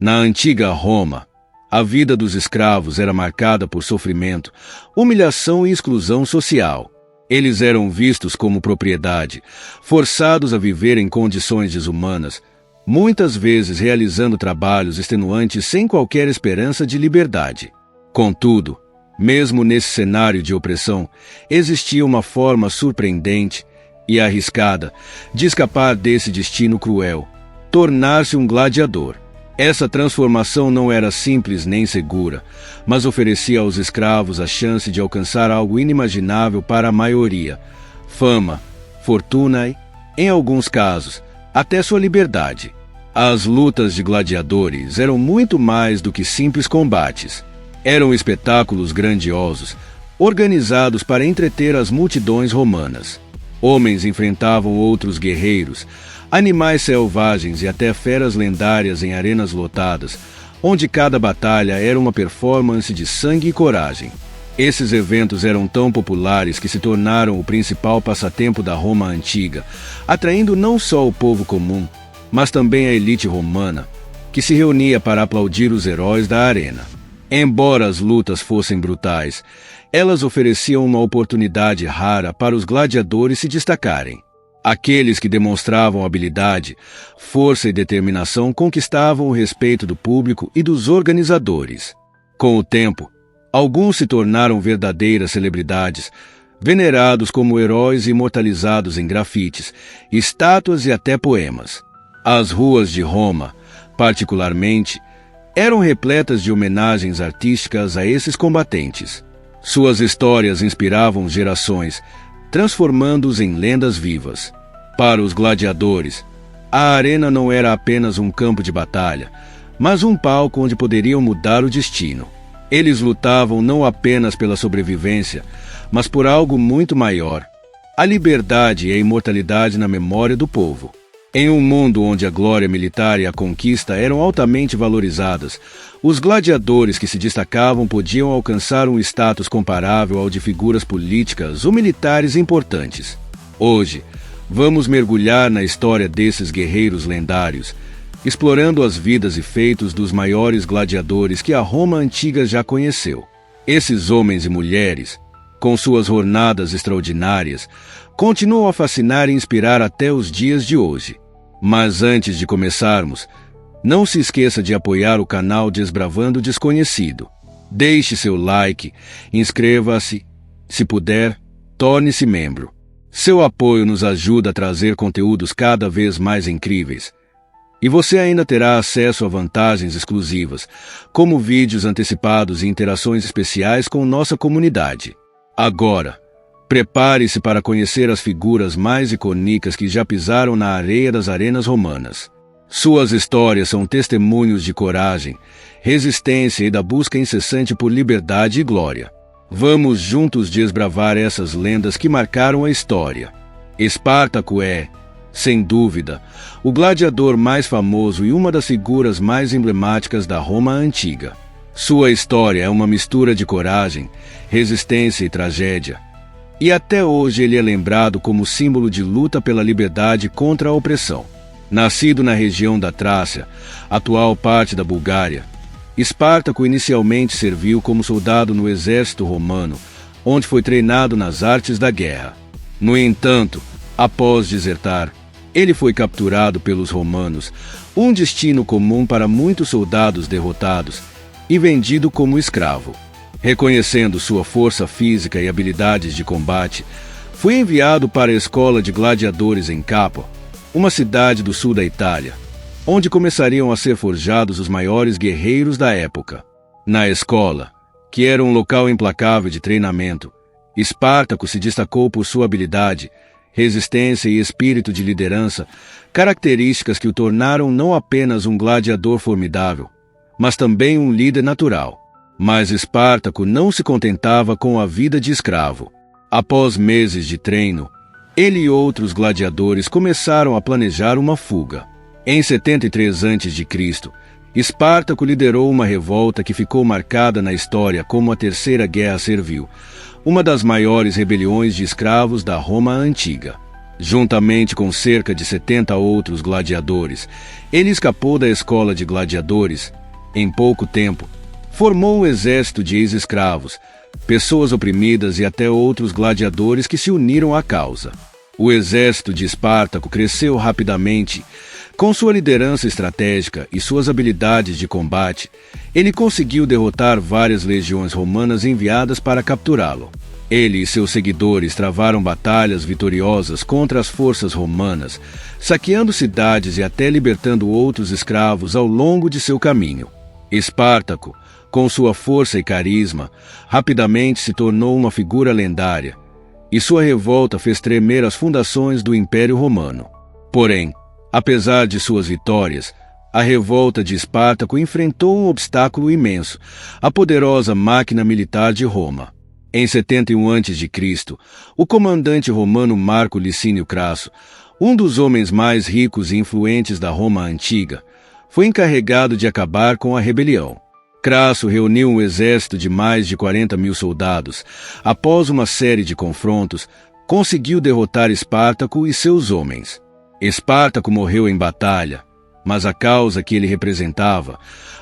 Na antiga Roma, a vida dos escravos era marcada por sofrimento, humilhação e exclusão social. Eles eram vistos como propriedade, forçados a viver em condições desumanas, muitas vezes realizando trabalhos extenuantes sem qualquer esperança de liberdade. Contudo, mesmo nesse cenário de opressão, existia uma forma surpreendente e arriscada de escapar desse destino cruel: tornar-se um gladiador. Essa transformação não era simples nem segura, mas oferecia aos escravos a chance de alcançar algo inimaginável para a maioria: fama, fortuna e, em alguns casos, até sua liberdade. As lutas de gladiadores eram muito mais do que simples combates. Eram espetáculos grandiosos, organizados para entreter as multidões romanas. Homens enfrentavam outros guerreiros, animais selvagens e até feras lendárias em arenas lotadas, onde cada batalha era uma performance de sangue e coragem. Esses eventos eram tão populares que se tornaram o principal passatempo da Roma antiga, atraindo não só o povo comum, mas também a elite romana, que se reunia para aplaudir os heróis da arena. Embora as lutas fossem brutais, elas ofereciam uma oportunidade rara para os gladiadores se destacarem. Aqueles que demonstravam habilidade, força e determinação conquistavam o respeito do público e dos organizadores. Com o tempo, alguns se tornaram verdadeiras celebridades, venerados como heróis imortalizados em grafites, estátuas e até poemas. As ruas de Roma, particularmente, eram repletas de homenagens artísticas a esses combatentes. Suas histórias inspiravam gerações, transformando-os em lendas vivas. Para os gladiadores, a arena não era apenas um campo de batalha, mas um palco onde poderiam mudar o destino. Eles lutavam não apenas pela sobrevivência, mas por algo muito maior: a liberdade e a imortalidade na memória do povo. Em um mundo onde a glória militar e a conquista eram altamente valorizadas, os gladiadores que se destacavam podiam alcançar um status comparável ao de figuras políticas ou militares importantes. Hoje, vamos mergulhar na história desses guerreiros lendários, explorando as vidas e feitos dos maiores gladiadores que a Roma antiga já conheceu. Esses homens e mulheres, com suas jornadas extraordinárias, continuam a fascinar e inspirar até os dias de hoje. Mas antes de começarmos, não se esqueça de apoiar o canal Desbravando o Desconhecido. Deixe seu like, inscreva-se, se puder, torne-se membro. Seu apoio nos ajuda a trazer conteúdos cada vez mais incríveis. E você ainda terá acesso a vantagens exclusivas, como vídeos antecipados e interações especiais com nossa comunidade. Agora, prepare-se para conhecer as figuras mais icônicas que já pisaram na areia das arenas romanas. Suas histórias são testemunhos de coragem, resistência e da busca incessante por liberdade e glória. Vamos juntos desbravar essas lendas que marcaram a história. Espartaco é, sem dúvida, o gladiador mais famoso e uma das figuras mais emblemáticas da Roma antiga. Sua história é uma mistura de coragem, resistência e tragédia. E até hoje ele é lembrado como símbolo de luta pela liberdade contra a opressão. Nascido na região da Trácia, atual parte da Bulgária, Espartaco inicialmente serviu como soldado no exército romano, onde foi treinado nas artes da guerra. No entanto, após desertar, ele foi capturado pelos romanos, um destino comum para muitos soldados derrotados, e vendido como escravo. Reconhecendo sua força física e habilidades de combate, foi enviado para a escola de gladiadores em Capua, uma cidade do sul da Itália, onde começariam a ser forjados os maiores guerreiros da época. Na escola, que era um local implacável de treinamento, Espartaco se destacou por sua habilidade, resistência e espírito de liderança, características que o tornaram não apenas um gladiador formidável, mas também um líder natural. Mas Espartaco não se contentava com a vida de escravo. Após meses de treino, ele e outros gladiadores começaram a planejar uma fuga. Em 73 a.C., Espartaco liderou uma revolta que ficou marcada na história como a Terceira Guerra Servil, uma das maiores rebeliões de escravos da Roma antiga. Juntamente com cerca de 70 outros gladiadores, ele escapou da escola de gladiadores. Em pouco tempo, formou um exército de ex-escravos, pessoas oprimidas e até outros gladiadores que se uniram à causa. O exército de Espartaco cresceu rapidamente. Com sua liderança estratégica e suas habilidades de combate, ele conseguiu derrotar várias legiões romanas enviadas para capturá-lo. Ele e seus seguidores travaram batalhas vitoriosas contra as forças romanas, saqueando cidades e até libertando outros escravos ao longo de seu caminho. Espartaco, com sua força e carisma, rapidamente se tornou uma figura lendária, e sua revolta fez tremer as fundações do Império Romano. Porém, apesar de suas vitórias, a revolta de Espartaco enfrentou um obstáculo imenso: a poderosa máquina militar de Roma. Em 71 a.C., o comandante romano Marco Licínio Crasso, um dos homens mais ricos e influentes da Roma antiga, foi encarregado de acabar com a rebelião. Crasso reuniu um exército de mais de 40.000 soldados. Após uma série de confrontos, conseguiu derrotar Espartaco e seus homens. Espartaco morreu em batalha, mas a causa que ele representava,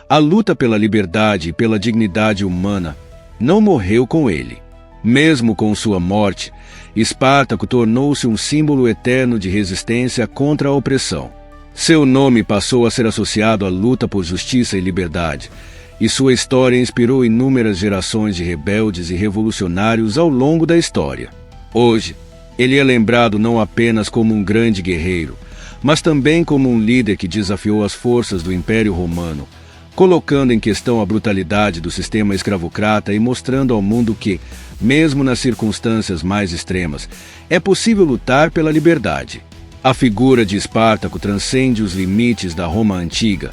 a luta pela liberdade e pela dignidade humana, não morreu com ele. Mesmo com sua morte, Espartaco tornou-se um símbolo eterno de resistência contra a opressão. Seu nome passou a ser associado à luta por justiça e liberdade, e sua história inspirou inúmeras gerações de rebeldes e revolucionários ao longo da história. Hoje, ele é lembrado não apenas como um grande guerreiro, mas também como um líder que desafiou as forças do Império Romano, colocando em questão a brutalidade do sistema escravocrata e mostrando ao mundo que, mesmo nas circunstâncias mais extremas, é possível lutar pela liberdade. A figura de Espartaco transcende os limites da Roma antiga,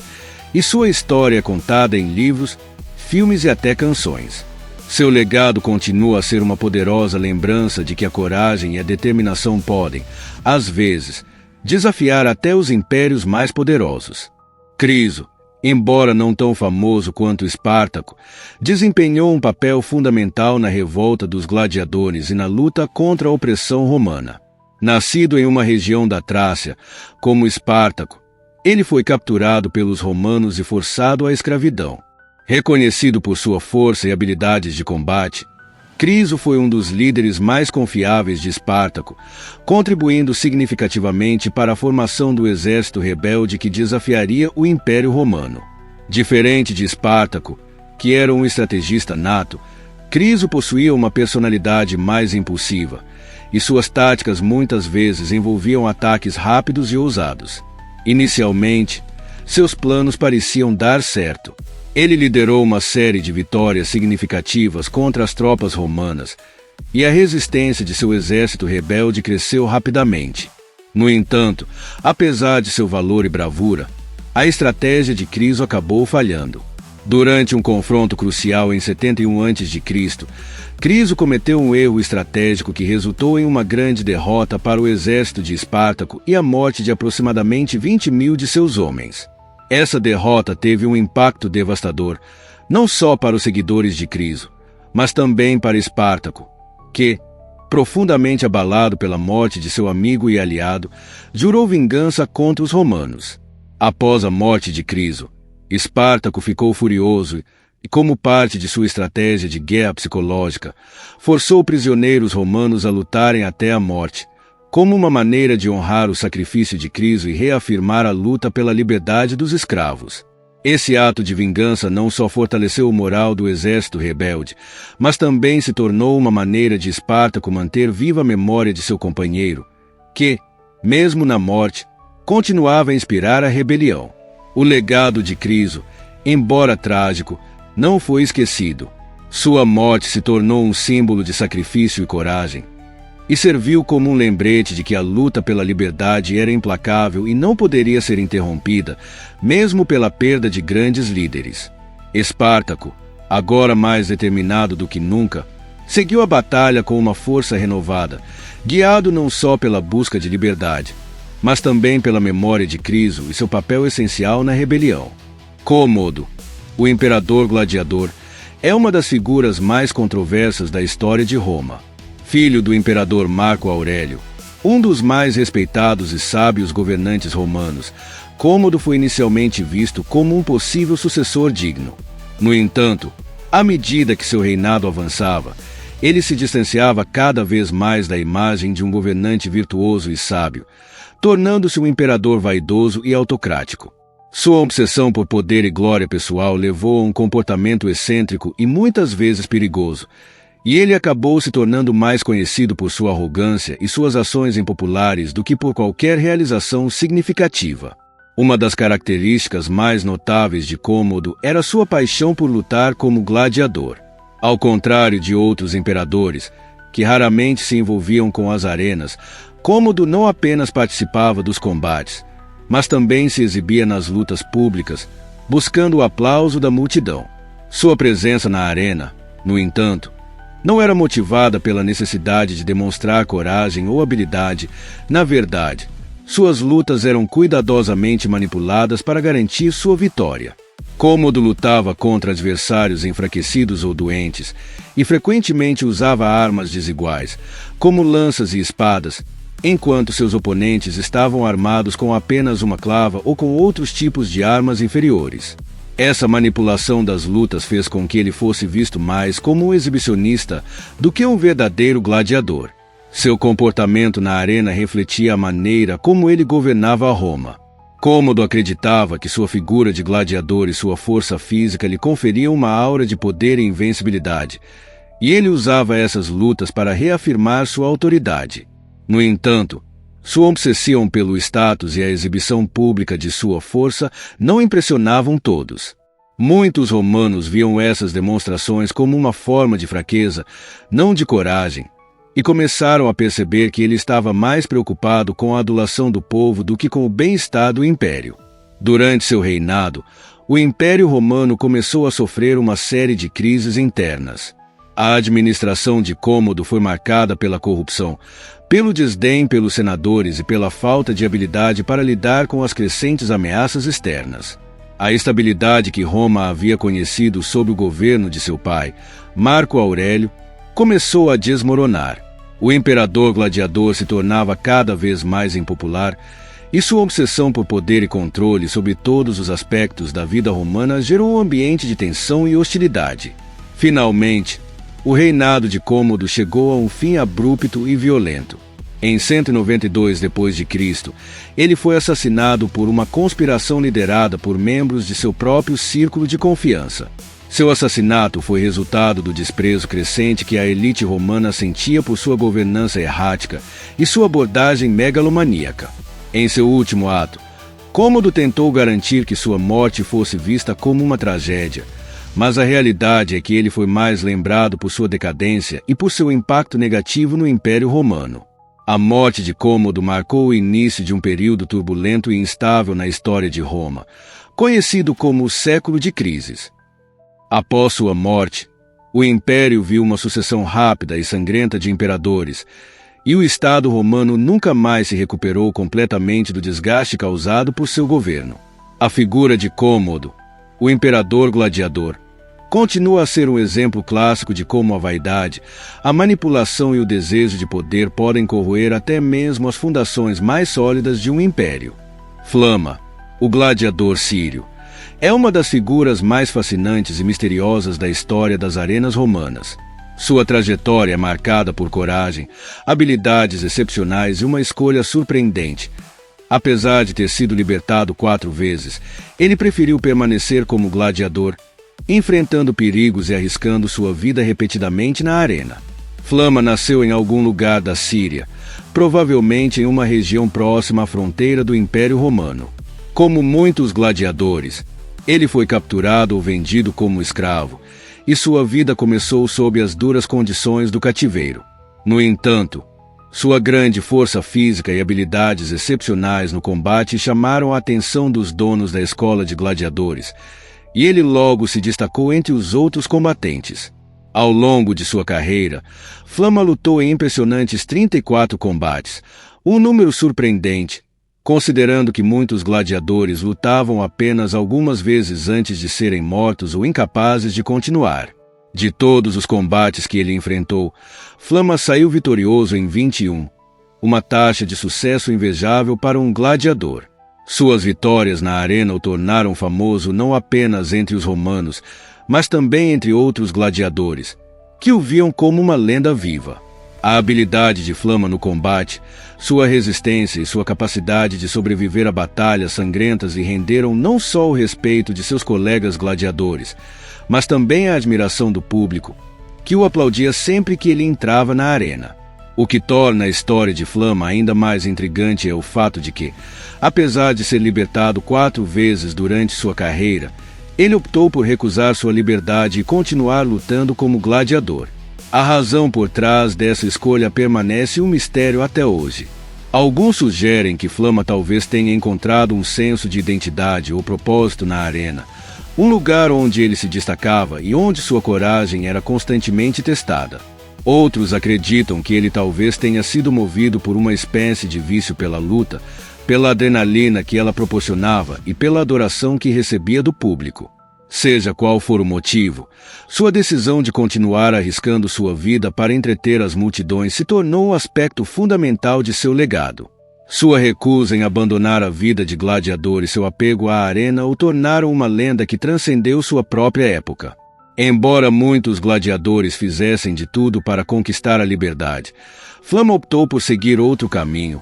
e sua história é contada em livros, filmes e até canções. Seu legado continua a ser uma poderosa lembrança de que a coragem e a determinação podem, às vezes, desafiar até os impérios mais poderosos. Criso, embora não tão famoso quanto Espartaco, desempenhou um papel fundamental na revolta dos gladiadores e na luta contra a opressão romana. Nascido em uma região da Trácia, como Espartaco, ele foi capturado pelos romanos e forçado à escravidão. Reconhecido por sua força e habilidades de combate, Criso foi um dos líderes mais confiáveis de Espartaco, contribuindo significativamente para a formação do exército rebelde que desafiaria o Império Romano. Diferente de Espartaco, que era um estrategista nato, Criso possuía uma personalidade mais impulsiva, e suas táticas muitas vezes envolviam ataques rápidos e ousados. Inicialmente, seus planos pareciam dar certo. Ele liderou uma série de vitórias significativas contra as tropas romanas, e a resistência de seu exército rebelde cresceu rapidamente. No entanto, apesar de seu valor e bravura, a estratégia de Criso acabou falhando. Durante um confronto crucial em 71 a.C., Criso cometeu um erro estratégico que resultou em uma grande derrota para o exército de Espartaco e a morte de aproximadamente 20.000 de seus homens. Essa derrota teve um impacto devastador, não só para os seguidores de Criso, mas também para Espartaco, que, profundamente abalado pela morte de seu amigo e aliado, jurou vingança contra os romanos. Após a morte de Criso, Espartaco ficou furioso e, como parte de sua estratégia de guerra psicológica, forçou prisioneiros romanos a lutarem até a morte, como uma maneira de honrar o sacrifício de Criso e reafirmar a luta pela liberdade dos escravos. Esse ato de vingança não só fortaleceu o moral do exército rebelde, mas também se tornou uma maneira de Espartaco manter viva a memória de seu companheiro, que, mesmo na morte, continuava a inspirar a rebelião. O legado de Criso, embora trágico, não foi esquecido. Sua morte se tornou um símbolo de sacrifício e coragem, e serviu como um lembrete de que a luta pela liberdade era implacável e não poderia ser interrompida, mesmo pela perda de grandes líderes. Espartaco, agora mais determinado do que nunca, seguiu a batalha com uma força renovada, guiado não só pela busca de liberdade, mas também pela memória de Criso e seu papel essencial na rebelião. Cômodo, o imperador gladiador, é uma das figuras mais controversas da história de Roma. Filho do imperador Marco Aurélio, Um dos mais respeitados e sábios governantes romanos, Cômodo foi inicialmente visto como um possível sucessor digno. No entanto, à medida que seu reinado avançava, ele se distanciava cada vez mais da imagem de um governante virtuoso e sábio, tornando-se um imperador vaidoso e autocrático. Sua obsessão por poder e glória pessoal levou a um comportamento excêntrico e muitas vezes perigoso, e ele acabou se tornando mais conhecido por sua arrogância e suas ações impopulares do que por qualquer realização significativa. Uma das características mais notáveis de Cômodo era sua paixão por lutar como gladiador. Ao contrário de outros imperadores, que raramente se envolviam com as arenas, Cômodo não apenas participava dos combates, mas também se exibia nas lutas públicas, buscando o aplauso da multidão. Sua presença na arena, no entanto, não era motivada pela necessidade de demonstrar coragem ou habilidade. Na verdade, suas lutas eram cuidadosamente manipuladas para garantir sua vitória. Cômodo lutava contra adversários enfraquecidos ou doentes e frequentemente usava armas desiguais, como lanças e espadas, enquanto seus oponentes estavam armados com apenas uma clava ou com outros tipos de armas inferiores. Essa manipulação das lutas fez com que ele fosse visto mais como um exibicionista do que um verdadeiro gladiador. Seu comportamento na arena refletia a maneira como ele governava Roma. Cômodo acreditava que sua figura de gladiador e sua força física lhe conferiam uma aura de poder e invencibilidade, e ele usava essas lutas para reafirmar sua autoridade. No entanto, sua obsessão pelo status e a exibição pública de sua força não impressionavam todos. Muitos romanos viam essas demonstrações como uma forma de fraqueza, não de coragem, e começaram a perceber que ele estava mais preocupado com a adulação do povo do que com o bem-estar do império. Durante seu reinado, o Império Romano começou a sofrer uma série de crises internas. A administração de Cômodo foi marcada pela corrupção, pelo desdém pelos senadores e pela falta de habilidade para lidar com as crescentes ameaças externas. A estabilidade que Roma havia conhecido sob o governo de seu pai, Marco Aurélio, começou a desmoronar. O imperador gladiador se tornava cada vez mais impopular e sua obsessão por poder e controle sobre todos os aspectos da vida romana gerou um ambiente de tensão e hostilidade. Finalmente, o reinado de Cômodo chegou a um fim abrupto e violento. Em 192 d.C., ele foi assassinado por uma conspiração liderada por membros de seu próprio círculo de confiança. Seu assassinato foi resultado do desprezo crescente que a elite romana sentia por sua governança errática e sua abordagem megalomaníaca. Em seu último ato, Cômodo tentou garantir que sua morte fosse vista como uma tragédia, mas a realidade é que ele foi mais lembrado por sua decadência e por seu impacto negativo no Império Romano. A morte de Cômodo marcou o início de um período turbulento e instável na história de Roma, conhecido como o Século de Crises. Após sua morte, o Império viu uma sucessão rápida e sangrenta de imperadores, e o Estado romano nunca mais se recuperou completamente do desgaste causado por seu governo. A figura de Cômodo, o imperador gladiador, continua a ser um exemplo clássico de como a vaidade, a manipulação e o desejo de poder podem corroer até mesmo as fundações mais sólidas de um império. Flama, o gladiador sírio, é uma das figuras mais fascinantes e misteriosas da história das arenas romanas. Sua trajetória é marcada por coragem, habilidades excepcionais e uma escolha surpreendente. Apesar de ter sido libertado 4 vezes, ele preferiu permanecer como gladiador, enfrentando perigos e arriscando sua vida repetidamente na arena. Flama nasceu em algum lugar da Síria, provavelmente em uma região próxima à fronteira do Império Romano. Como muitos gladiadores, ele foi capturado ou vendido como escravo, e sua vida começou sob as duras condições do cativeiro. No entanto, sua grande força física e habilidades excepcionais no combate chamaram a atenção dos donos da escola de gladiadores, e ele logo se destacou entre os outros combatentes. Ao longo de sua carreira, Flama lutou em impressionantes 34 combates, um número surpreendente, considerando que muitos gladiadores lutavam apenas algumas vezes antes de serem mortos ou incapazes de continuar. De todos os combates que ele enfrentou, Flama saiu vitorioso em 21, uma taxa de sucesso invejável para um gladiador. Suas vitórias na arena o tornaram famoso não apenas entre os romanos, mas também entre outros gladiadores, que o viam como uma lenda viva. A habilidade de Flama no combate, sua resistência e sua capacidade de sobreviver a batalhas sangrentas lhe renderam não só o respeito de seus colegas gladiadores, mas também a admiração do público, que o aplaudia sempre que ele entrava na arena. O que torna a história de Flama ainda mais intrigante é o fato de que, apesar de ser libertado 4 vezes durante sua carreira, ele optou por recusar sua liberdade e continuar lutando como gladiador. A razão por trás dessa escolha permanece um mistério até hoje. Alguns sugerem que Flama talvez tenha encontrado um senso de identidade ou propósito na arena, um lugar onde ele se destacava e onde sua coragem era constantemente testada. Outros acreditam que ele talvez tenha sido movido por uma espécie de vício pela luta, pela adrenalina que ela proporcionava e pela adoração que recebia do público. Seja qual for o motivo, sua decisão de continuar arriscando sua vida para entreter as multidões se tornou um aspecto fundamental de seu legado. Sua recusa em abandonar a vida de gladiador e seu apego à arena o tornaram uma lenda que transcendeu sua própria época. Embora muitos gladiadores fizessem de tudo para conquistar a liberdade, Flama optou por seguir outro caminho,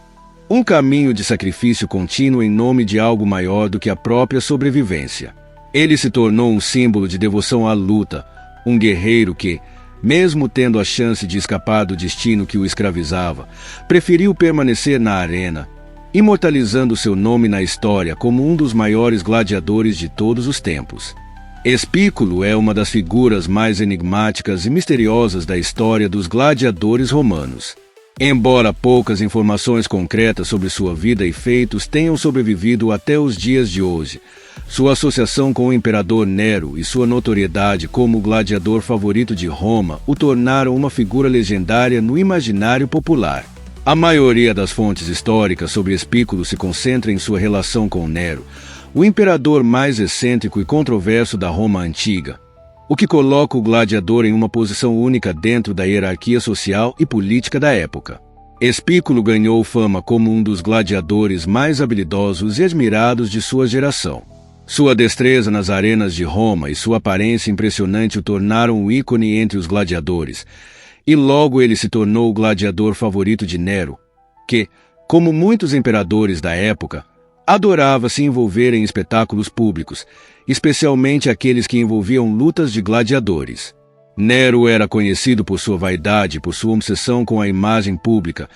um caminho de sacrifício contínuo em nome de algo maior do que a própria sobrevivência. Ele se tornou um símbolo de devoção à luta, um guerreiro que, mesmo tendo a chance de escapar do destino que o escravizava, preferiu permanecer na arena, imortalizando seu nome na história como um dos maiores gladiadores de todos os tempos. Espículo é uma das figuras mais enigmáticas e misteriosas da história dos gladiadores romanos. Embora poucas informações concretas sobre sua vida e feitos tenham sobrevivido até os dias de hoje, sua associação com o imperador Nero e sua notoriedade como o gladiador favorito de Roma o tornaram uma figura legendária no imaginário popular. A maioria das fontes históricas sobre Espículo se concentra em sua relação com Nero, o imperador mais excêntrico e controverso da Roma antiga, o que coloca o gladiador em uma posição única dentro da hierarquia social e política da época. Espículo ganhou fama como um dos gladiadores mais habilidosos e admirados de sua geração. Sua destreza nas arenas de Roma e sua aparência impressionante o tornaram um ícone entre os gladiadores, e logo ele se tornou o gladiador favorito de Nero, que, como muitos imperadores da época, adorava se envolver em espetáculos públicos, especialmente aqueles que envolviam lutas de gladiadores. Nero era conhecido por sua vaidade e por sua obsessão com a imagem pública,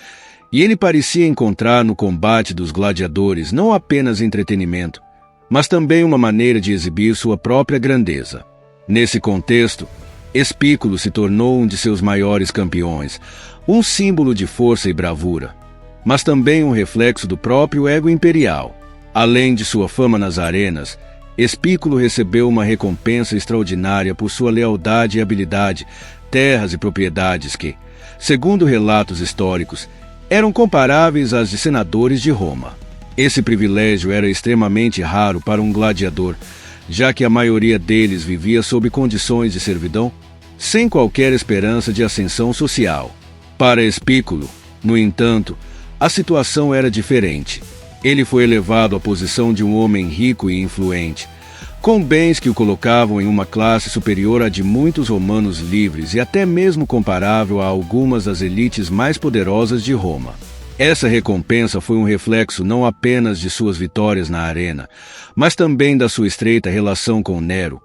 e ele parecia encontrar no combate dos gladiadores não apenas entretenimento, mas também uma maneira de exibir sua própria grandeza. Nesse contexto, Espículo se tornou um de seus maiores campeões, um símbolo de força e bravura, mas também um reflexo do próprio ego imperial. Além de sua fama nas arenas, Espículo recebeu uma recompensa extraordinária por sua lealdade e habilidade, terras e propriedades que, segundo relatos históricos, eram comparáveis às de senadores de Roma. Esse privilégio era extremamente raro para um gladiador, já que a maioria deles vivia sob condições de servidão, sem qualquer esperança de ascensão social. Para Espículo, no entanto, a situação era diferente. Ele foi elevado à posição de um homem rico e influente, com bens que o colocavam em uma classe superior à de muitos romanos livres e até mesmo comparável a algumas das elites mais poderosas de Roma. Essa recompensa foi um reflexo não apenas de suas vitórias na arena, mas também da sua estreita relação com Nero,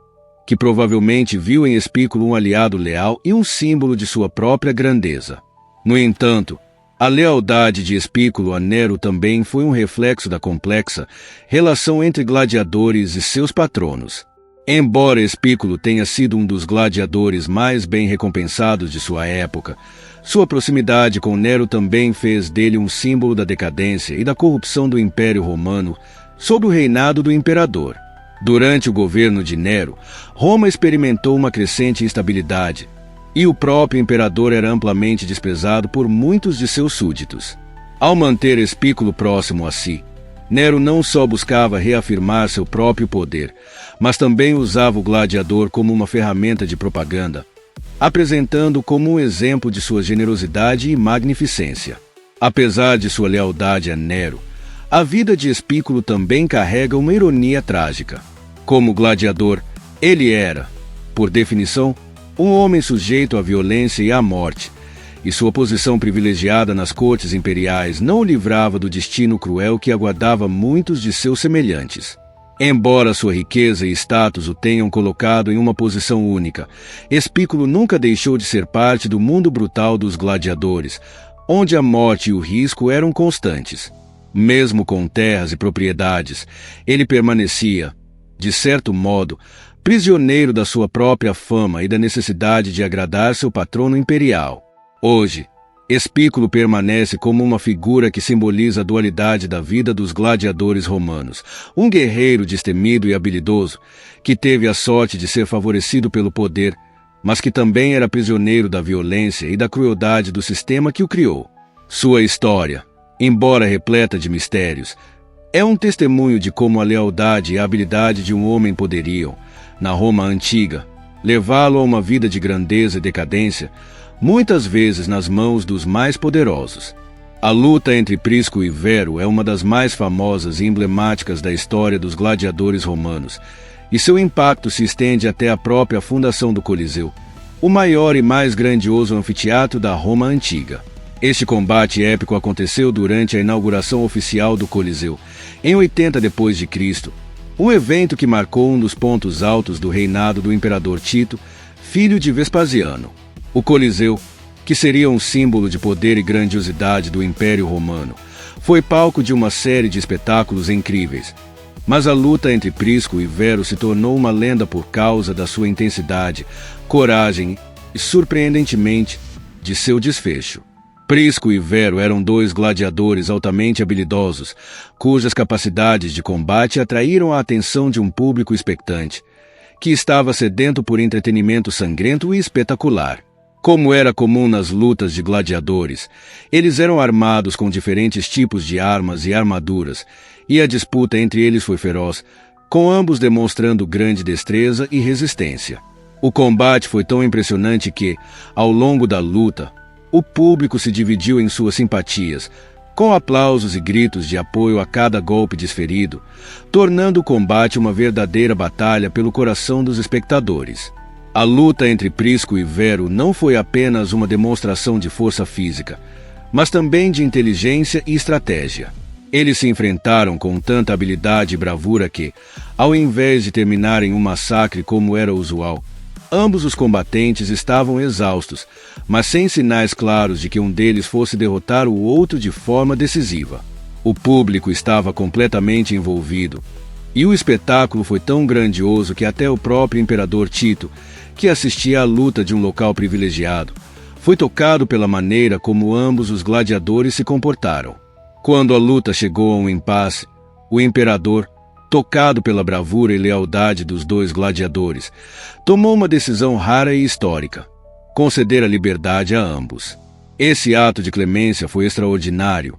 que provavelmente viu em Espículo um aliado leal e um símbolo de sua própria grandeza. No entanto, a lealdade de Espículo a Nero também foi um reflexo da complexa relação entre gladiadores e seus patronos. Embora Espículo tenha sido um dos gladiadores mais bem recompensados de sua época, sua proximidade com Nero também fez dele um símbolo da decadência e da corrupção do Império Romano sob o reinado do imperador. Durante o governo de Nero, Roma experimentou uma crescente instabilidade, e o próprio imperador era amplamente desprezado por muitos de seus súditos. Ao manter Espículo próximo a si, Nero não só buscava reafirmar seu próprio poder, mas também usava o gladiador como uma ferramenta de propaganda, apresentando-o como um exemplo de sua generosidade e magnificência. Apesar de sua lealdade a Nero, a vida de Espículo também carrega uma ironia trágica. Como gladiador, ele era, por definição, um homem sujeito à violência e à morte, e sua posição privilegiada nas cortes imperiais não o livrava do destino cruel que aguardava muitos de seus semelhantes. Embora sua riqueza e status o tenham colocado em uma posição única, Espículo nunca deixou de ser parte do mundo brutal dos gladiadores, onde a morte e o risco eram constantes. Mesmo com terras e propriedades, ele permanecia, de certo modo, prisioneiro da sua própria fama e da necessidade de agradar seu patrono imperial. Hoje, Espículo permanece como uma figura que simboliza a dualidade da vida dos gladiadores romanos, um guerreiro destemido e habilidoso, que teve a sorte de ser favorecido pelo poder, mas que também era prisioneiro da violência e da crueldade do sistema que o criou. Sua história, embora repleta de mistérios, é um testemunho de como a lealdade e a habilidade de um homem poderiam, na Roma antiga, levá-lo a uma vida de grandeza e decadência, muitas vezes nas mãos dos mais poderosos. A luta entre Prisco e Vero é uma das mais famosas e emblemáticas da história dos gladiadores romanos, e seu impacto se estende até a própria fundação do Coliseu, o maior e mais grandioso anfiteatro da Roma antiga. Este combate épico aconteceu durante a inauguração oficial do Coliseu, em 80 d.C., um evento que marcou um dos pontos altos do reinado do imperador Tito, filho de Vespasiano. O Coliseu, que seria um símbolo de poder e grandiosidade do Império Romano, foi palco de uma série de espetáculos incríveis. Mas a luta entre Prisco e Vero se tornou uma lenda por causa da sua intensidade, coragem e, surpreendentemente, de seu desfecho. Prisco e Vero eram dois gladiadores altamente habilidosos, cujas capacidades de combate atraíram a atenção de um público expectante, que estava sedento por entretenimento sangrento e espetacular. Como era comum nas lutas de gladiadores, eles eram armados com diferentes tipos de armas e armaduras, e a disputa entre eles foi feroz, com ambos demonstrando grande destreza e resistência. O combate foi tão impressionante que, ao longo da luta, o público se dividiu em suas simpatias, com aplausos e gritos de apoio a cada golpe desferido, tornando o combate uma verdadeira batalha pelo coração dos espectadores. A luta entre Prisco e Vero não foi apenas uma demonstração de força física, mas também de inteligência e estratégia. Eles se enfrentaram com tanta habilidade e bravura que, ao invés de terminarem um massacre como era usual, ambos os combatentes estavam exaustos, mas sem sinais claros de que um deles fosse derrotar o outro de forma decisiva. O público estava completamente envolvido, e o espetáculo foi tão grandioso que até o próprio imperador Tito, que assistia à luta de um local privilegiado, foi tocado pela maneira como ambos os gladiadores se comportaram. Quando a luta chegou a um impasse, o imperador, tocado pela bravura e lealdade dos dois gladiadores, tomou uma decisão rara e histórica: conceder a liberdade a ambos. Esse ato de clemência foi extraordinário,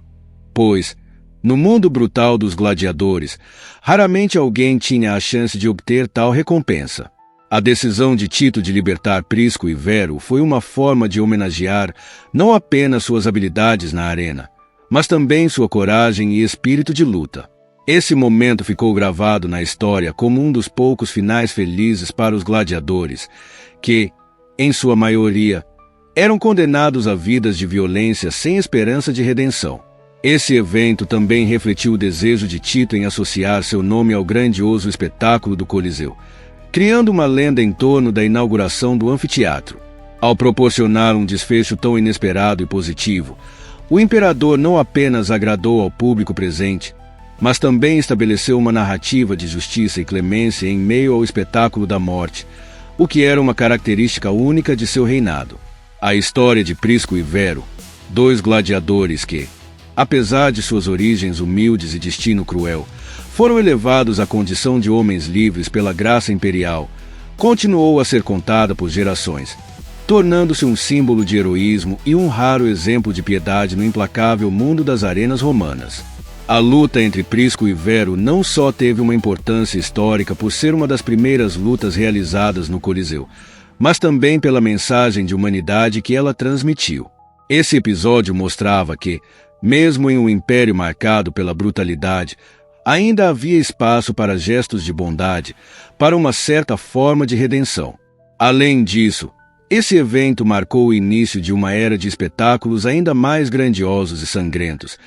pois, no mundo brutal dos gladiadores, raramente alguém tinha a chance de obter tal recompensa. A decisão de Tito de libertar Prisco e Vero foi uma forma de homenagear não apenas suas habilidades na arena, mas também sua coragem e espírito de luta. Esse momento ficou gravado na história como um dos poucos finais felizes para os gladiadores, que, em sua maioria, eram condenados a vidas de violência sem esperança de redenção. Esse evento também refletiu o desejo de Tito em associar seu nome ao grandioso espetáculo do Coliseu, criando uma lenda em torno da inauguração do anfiteatro. Ao proporcionar um desfecho tão inesperado e positivo, o imperador não apenas agradou ao público presente, mas também estabeleceu uma narrativa de justiça e clemência em meio ao espetáculo da morte, o que era uma característica única de seu reinado. A história de Prisco e Vero, dois gladiadores que, apesar de suas origens humildes e destino cruel, foram elevados à condição de homens livres pela graça imperial, continuou a ser contada por gerações, tornando-se um símbolo de heroísmo e um raro exemplo de piedade no implacável mundo das arenas romanas. A luta entre Prisco e Vero não só teve uma importância histórica por ser uma das primeiras lutas realizadas no Coliseu, mas também pela mensagem de humanidade que ela transmitiu. Esse episódio mostrava que, Mesmo em um império marcado pela brutalidade, ainda havia espaço para gestos de bondade, para uma certa forma de redenção. Além disso, esse evento marcou o início de uma era de espetáculos ainda mais grandiosos e sangrentos,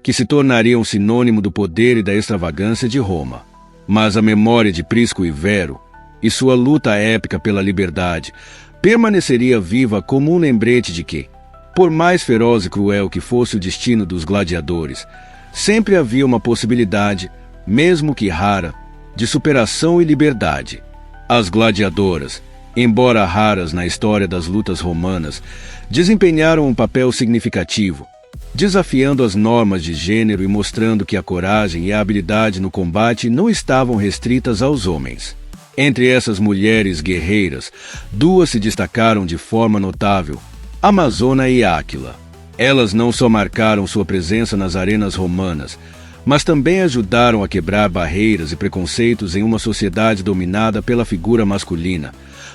que se tornariam sinônimo do poder e da extravagância de Roma. Mas a memória de Prisco e Vero, e sua luta épica pela liberdade, permaneceria viva como um lembrete de que, por mais feroz e cruel que fosse o destino dos gladiadores, sempre havia uma possibilidade, mesmo que rara, de superação e liberdade. As gladiadoras, embora raras na história das lutas romanas, desempenharam um papel significativo, desafiando as normas de gênero e mostrando que a coragem e a habilidade no combate não estavam restritas aos homens. Entre essas mulheres guerreiras, duas se destacaram de forma notável: Amazona e Áquila. Elas não só marcaram sua presença nas arenas romanas, mas também ajudaram a quebrar barreiras e preconceitos em uma sociedade dominada pela figura masculina,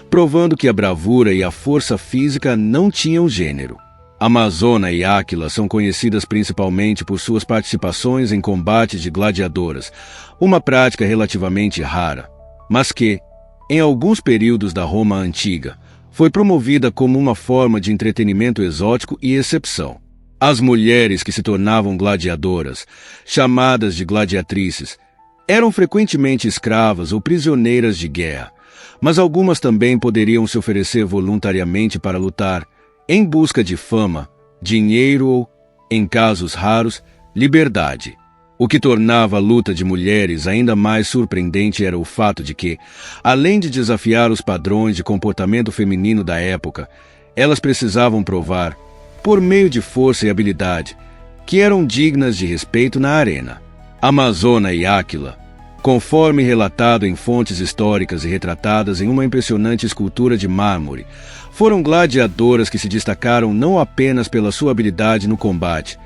provando que a bravura e a força física não tinham gênero. Amazona e Áquila são conhecidas principalmente por suas participações em combates de gladiadoras, uma prática relativamente rara, mas que, em alguns períodos da Roma antiga, foi promovida como uma forma de entretenimento exótico e exceção. As mulheres que se tornavam gladiadoras, chamadas de gladiatrices, eram frequentemente escravas ou prisioneiras de guerra, mas algumas também poderiam se oferecer voluntariamente para lutar, em busca de fama, dinheiro ou, em casos raros, liberdade. O que tornava a luta de mulheres ainda mais surpreendente era o fato de que, além de desafiar os padrões de comportamento feminino da época, elas precisavam provar, por meio de força e habilidade, que eram dignas de respeito na arena. Amazona e Áquila, conforme relatado em fontes históricas e retratadas em uma impressionante escultura de mármore, foram gladiadoras que se destacaram não apenas pela sua habilidade no combate,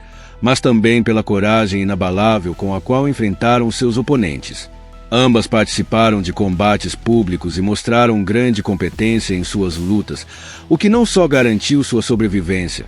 mas também pela coragem inabalável com a qual enfrentaram seus oponentes. Ambas participaram de combates públicos e mostraram grande competência em suas lutas, o que não só garantiu sua sobrevivência,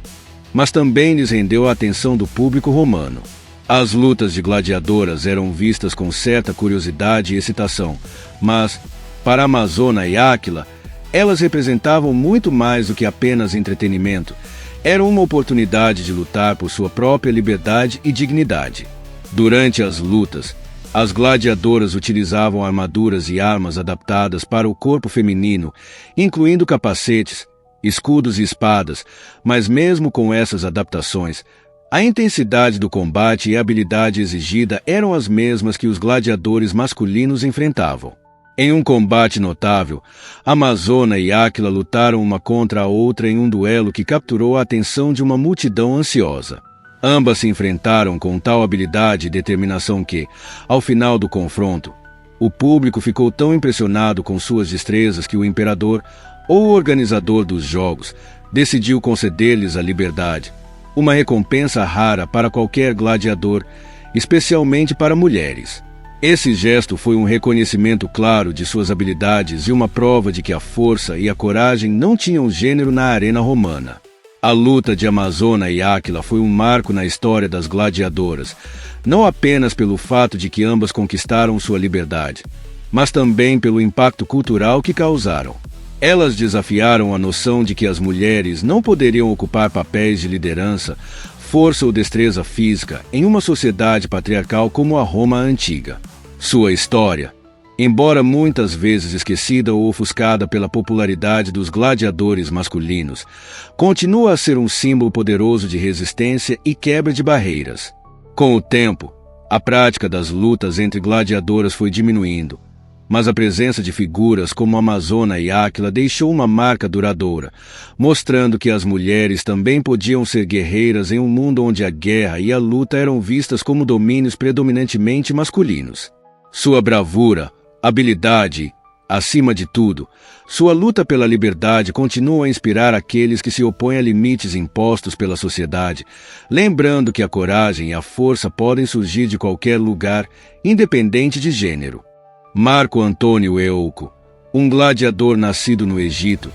mas também lhes rendeu a atenção do público romano. As lutas de gladiadoras eram vistas com certa curiosidade e excitação, mas, para Amazona e Áquila, elas representavam muito mais do que apenas entretenimento. Era uma oportunidade de lutar por sua própria liberdade e dignidade. Durante as lutas, as gladiadoras utilizavam armaduras e armas adaptadas para o corpo feminino, incluindo capacetes, escudos e espadas, mas mesmo com essas adaptações, a intensidade do combate e a habilidade exigida eram as mesmas que os gladiadores masculinos enfrentavam. Em um combate notável, Amazona e Áquila lutaram uma contra a outra em um duelo que capturou a atenção de uma multidão ansiosa. Ambas se enfrentaram com tal habilidade e determinação que, ao final do confronto, o público ficou tão impressionado com suas destrezas que o imperador, ou organizador dos jogos, decidiu conceder-lhes a liberdade, uma recompensa rara para qualquer gladiador, especialmente para mulheres. Esse gesto foi um reconhecimento claro de suas habilidades e uma prova de que a força e a coragem não tinham gênero na arena romana. A luta de Amazona e Áquila foi um marco na história das gladiadoras, não apenas pelo fato de que ambas conquistaram sua liberdade, mas também pelo impacto cultural que causaram. Elas desafiaram a noção de que as mulheres não poderiam ocupar papéis de liderança, força ou destreza física em uma sociedade patriarcal como a Roma antiga. Sua história, embora muitas vezes esquecida ou ofuscada pela popularidade dos gladiadores masculinos, continua a ser um símbolo poderoso de resistência e quebra de barreiras. Com o tempo, a prática das lutas entre gladiadoras foi diminuindo, mas a presença de figuras como Amazona e Áquila deixou uma marca duradoura, mostrando que as mulheres também podiam ser guerreiras em um mundo onde a guerra e a luta eram vistas como domínios predominantemente masculinos. Sua bravura, habilidade, acima de tudo, sua luta pela liberdade continua a inspirar aqueles que se opõem a limites impostos pela sociedade, lembrando que a coragem e a força podem surgir de qualquer lugar, independente de gênero. Marco Antônio Euco, um gladiador nascido no Egito,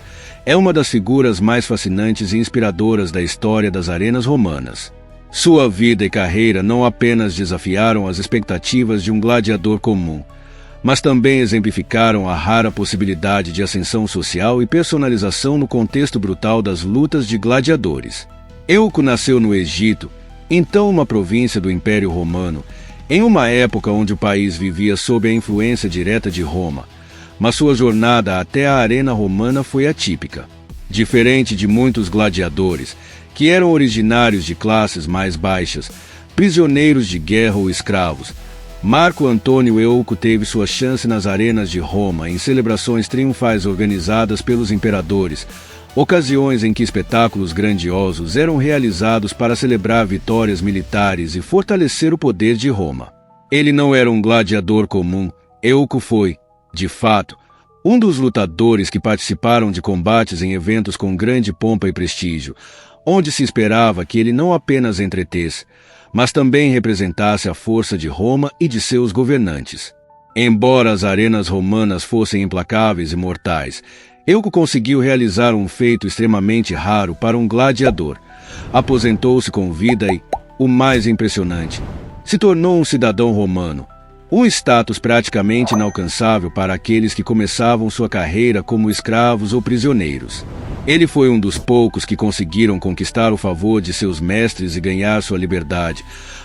é uma das figuras mais fascinantes e inspiradoras da história das arenas romanas. Sua vida e carreira não apenas desafiaram as expectativas de um gladiador comum, mas também exemplificaram a rara possibilidade de ascensão social e personalização no contexto brutal das lutas de gladiadores. Euco nasceu no Egito, então uma província do Império Romano, em uma época onde o país vivia sob a influência direta de Roma, mas sua jornada até a arena romana foi atípica. Diferente de muitos gladiadores, que eram originários de classes mais baixas, prisioneiros de guerra ou escravos, Marco Antônio Euco teve sua chance nas arenas de Roma em celebrações triunfais organizadas pelos imperadores, ocasiões em que espetáculos grandiosos eram realizados para celebrar vitórias militares e fortalecer o poder de Roma. Ele não era um gladiador comum, Euco foi, de fato, um dos lutadores que participaram de combates em eventos com grande pompa e prestígio, onde se esperava que ele não apenas entretesse, mas também representasse a força de Roma e de seus governantes. Embora as arenas romanas fossem implacáveis e mortais, Euco conseguiu realizar um feito extremamente raro para um gladiador. Aposentou-se com vida e, o mais impressionante, se tornou um cidadão romano, um status praticamente inalcançável para aqueles que começavam sua carreira como escravos ou prisioneiros. Ele foi um dos poucos que conseguiram conquistar o favor de seus mestres e ganhar sua liberdade,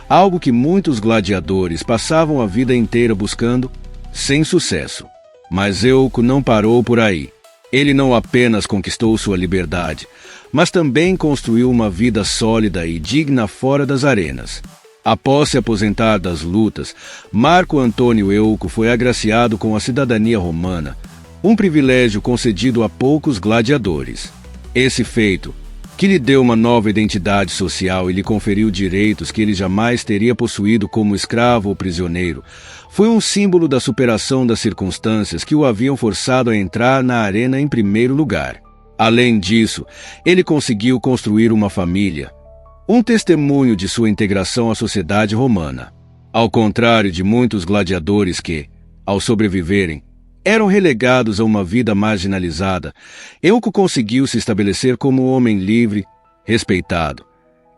algo que muitos gladiadores passavam a vida inteira buscando, sem sucesso. Mas Euco não parou por aí. Ele não apenas conquistou sua liberdade, mas também construiu uma vida sólida e digna fora das arenas. Após se aposentar das lutas, Marco Antônio Euco foi agraciado com a cidadania romana, um privilégio concedido a poucos gladiadores. Esse feito, que lhe deu uma nova identidade social e lhe conferiu direitos que ele jamais teria possuído como escravo ou prisioneiro, foi um símbolo da superação das circunstâncias que o haviam forçado a entrar na arena em primeiro lugar. Além disso, ele conseguiu construir uma família, um testemunho de sua integração à sociedade romana. Ao contrário de muitos gladiadores que, ao sobreviverem, eram relegados a uma vida marginalizada, Euco conseguiu se estabelecer como um homem livre, respeitado.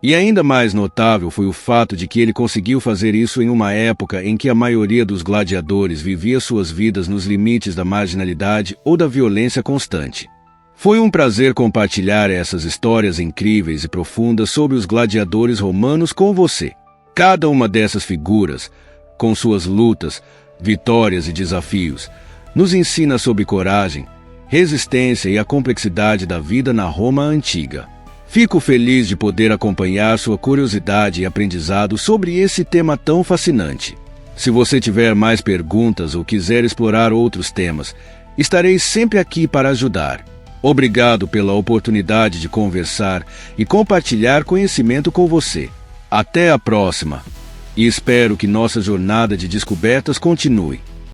E ainda mais notável foi o fato de que ele conseguiu fazer isso em uma época em que a maioria dos gladiadores vivia suas vidas nos limites da marginalidade ou da violência constante. Foi um prazer compartilhar essas histórias incríveis e profundas sobre os gladiadores romanos com você. Cada uma dessas figuras, com suas lutas, vitórias e desafios, nos ensina sobre coragem, resistência e a complexidade da vida na Roma antiga. Fico feliz de poder acompanhar sua curiosidade e aprendizado sobre esse tema tão fascinante. Se você tiver mais perguntas ou quiser explorar outros temas, estarei sempre aqui para ajudar. Obrigado pela oportunidade de conversar e compartilhar conhecimento com você. Até a próxima! E espero que nossa jornada de descobertas continue.